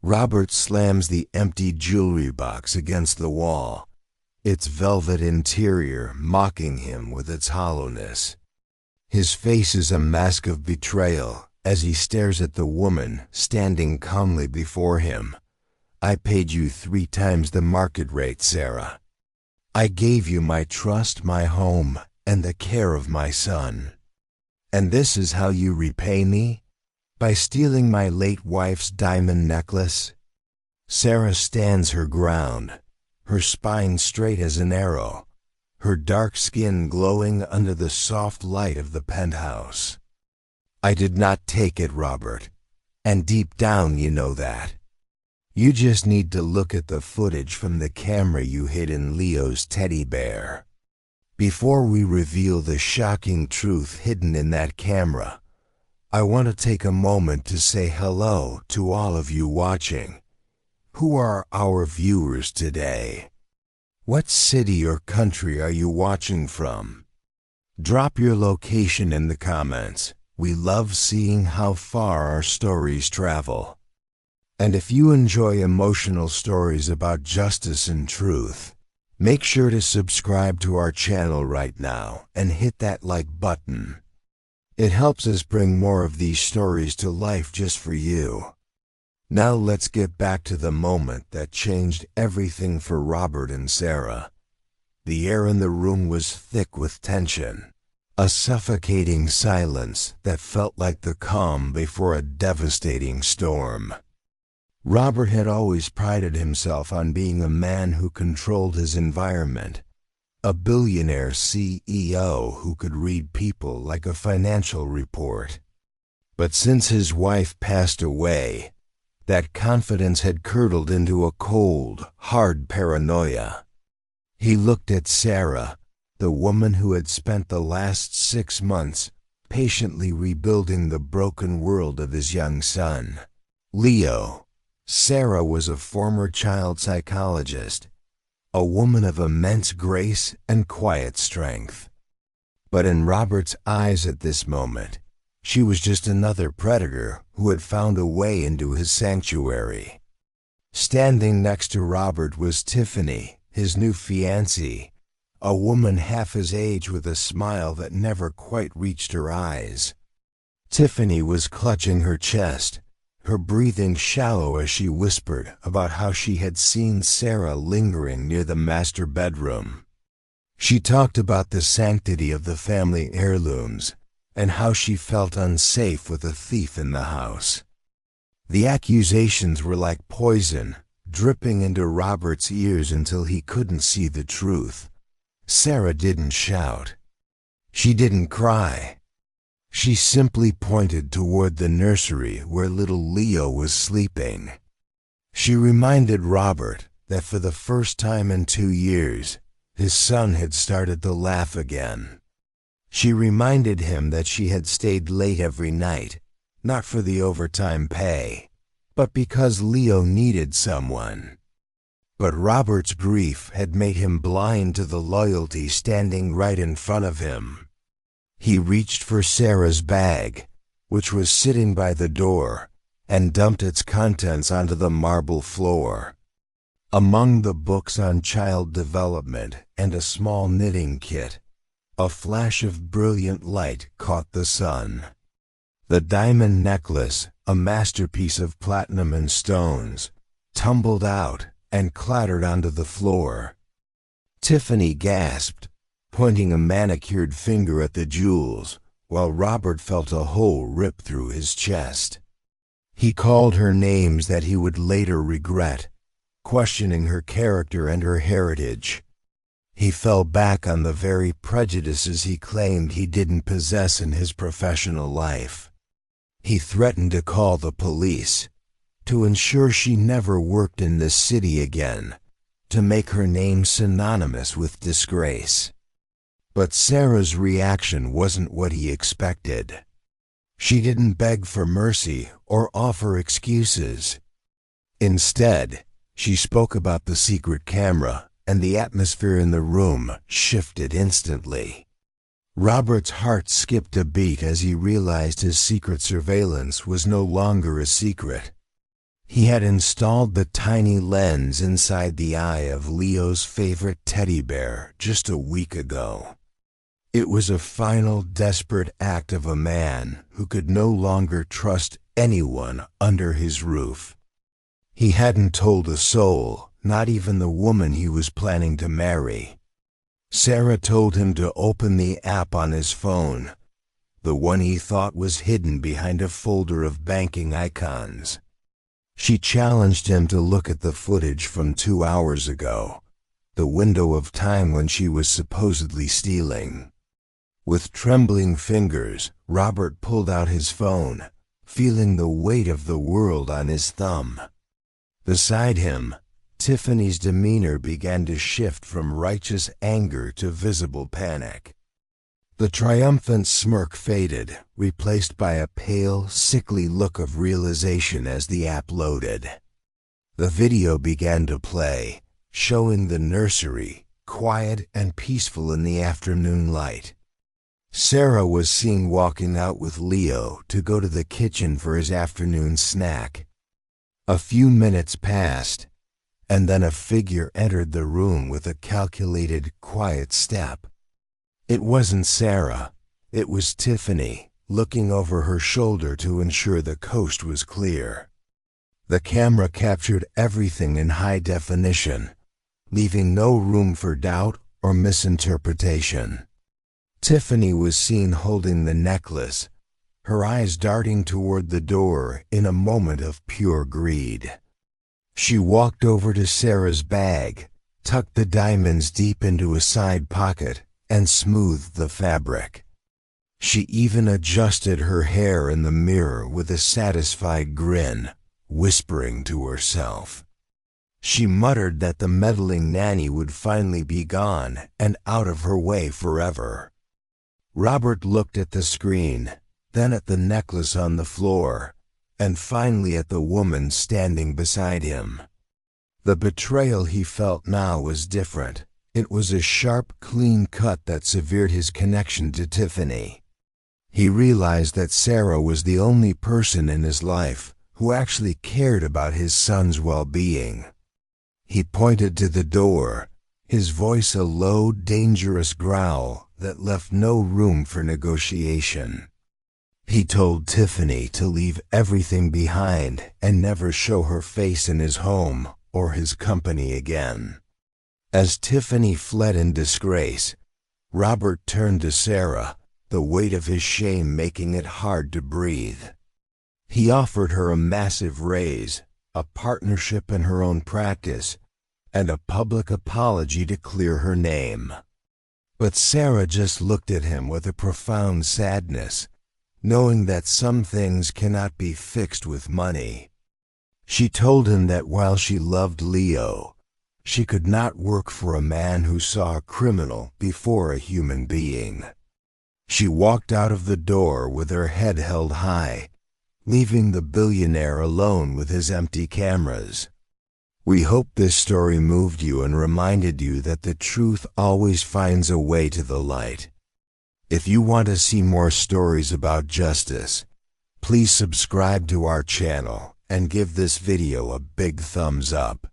Robert slams the empty jewelry box against the wall, its velvet interior mocking him with its hollowness. His face is a mask of betrayal as he stares at the woman standing calmly before him. "I paid you 3 times the market rate, Sarah. I gave you my trust, my home, and the care of my son. And this is how you repay me? By stealing my late wife's diamond necklace?" Sarah stands her ground, her spine straight as an arrow, her dark skin glowing under the soft light of the penthouse. "I did not take it, Robert, and deep down you know that. You just need to look at the footage from the camera you hid in Leo's teddy bear. Before we reveal the shocking truth hidden in that camera, I want to take a moment to say hello to all of you watching. Who are our viewers today? What city or country are you watching from? Drop your location in the comments. We love seeing how far our stories travel. And if you enjoy emotional stories about justice and truth, make sure to subscribe to our channel right now and hit that like button. It helps us bring more of these stories to life just for you. Now let's get back to the moment that changed everything for Robert and Sarah. The air in the room was thick with tension, a suffocating silence that felt like the calm before a devastating storm. Robert had always prided himself on being a man who controlled his environment, a billionaire CEO who could read people like a financial report. But since his wife passed away, that confidence had curdled into a cold, hard paranoia. He looked at Sarah, the woman who had spent the last 6 months patiently rebuilding the broken world of his young son, Leo. Sarah was a former child psychologist, a woman of immense grace and quiet strength. But in Robert's eyes at this moment, she was just another predator who had found a way into his sanctuary. Standing next to Robert was Tiffany, his new fiancée, a woman half his age with a smile that never quite reached her eyes. Tiffany was clutching her chest, her breathing shallow as she whispered about how she had seen Sarah lingering near the master bedroom. She talked about the sanctity of the family heirlooms and how she felt unsafe with a thief in the house. The accusations were like poison, dripping into Robert's ears until he couldn't see the truth. Sarah didn't shout. She didn't cry. She simply pointed toward the nursery where little Leo was sleeping. She reminded Robert that for the first time in 2 years, his son had started to laugh again. She reminded him that she had stayed late every night, not for the overtime pay, but because Leo needed someone. But Robert's grief had made him blind to the loyalty standing right in front of him. He reached for Sarah's bag, which was sitting by the door, and dumped its contents onto the marble floor. Among the books on child development and a small knitting kit, a flash of brilliant light caught the sun. The diamond necklace, a masterpiece of platinum and stones, tumbled out and clattered onto the floor. Tiffany gasped, pointing a manicured finger at the jewels, while Robert felt a hole rip through his chest. He called her names that he would later regret, questioning her character and her heritage. He fell back on the very prejudices he claimed he didn't possess in his professional life. He threatened to call the police, to ensure she never worked in this city again, to make her name synonymous with disgrace. But Sarah's reaction wasn't what he expected. She didn't beg for mercy or offer excuses. Instead, she spoke about the secret camera, and the atmosphere in the room shifted instantly. Robert's heart skipped a beat as he realized his secret surveillance was no longer a secret. He had installed the tiny lens inside the eye of Leo's favorite teddy bear just a week ago. It was a final desperate act of a man who could no longer trust anyone under his roof. He hadn't told a soul, not even the woman he was planning to marry. Sarah told him to open the app on his phone, the one he thought was hidden behind a folder of banking icons. She challenged him to look at the footage from 2 hours ago, the window of time when she was supposedly stealing. With trembling fingers, Robert pulled out his phone, feeling the weight of the world on his thumb. Beside him, Tiffany's demeanor began to shift from righteous anger to visible panic. The triumphant smirk faded, replaced by a pale, sickly look of realization as the app loaded. The video began to play, showing the nursery, quiet and peaceful in the afternoon light. Sarah was seen walking out with Leo to go to the kitchen for his afternoon snack. A few minutes passed, and then a figure entered the room with a calculated, quiet step. It wasn't Sarah, it was Tiffany, looking over her shoulder to ensure the coast was clear. The camera captured everything in high definition, leaving no room for doubt or misinterpretation. Tiffany was seen holding the necklace, her eyes darting toward the door in a moment of pure greed. She walked over to Sarah's bag, tucked the diamonds deep into a side pocket, and smoothed the fabric. She even adjusted her hair in the mirror with a satisfied grin, whispering to herself. She muttered that the meddling Nanny would finally be gone and out of her way forever. Robert looked at the screen, then at the necklace on the floor, and finally at the woman standing beside him. The betrayal he felt now was different. It was a sharp, clean cut that severed his connection to Tiffany. He realized that Sarah was the only person in his life who actually cared about his son's well-being. He pointed to the door, his voice a low, dangerous growl that left no room for negotiation. He told Tiffany to leave everything behind and never show her face in his home or his company again. As Tiffany fled in disgrace, Robert turned to Sarah, the weight of his shame making it hard to breathe. He offered her a massive raise, a partnership in her own practice, and a public apology to clear her name. But Sarah just looked at him with a profound sadness, knowing that some things cannot be fixed with money. She told him that while she loved Leo, she could not work for a man who saw a criminal before a human being. She walked out of the door with her head held high, leaving the billionaire alone with his empty cameras. We hope this story moved you and reminded you that the truth always finds a way to the light. If you want to see more stories about justice, please subscribe to our channel and give this video a big thumbs up.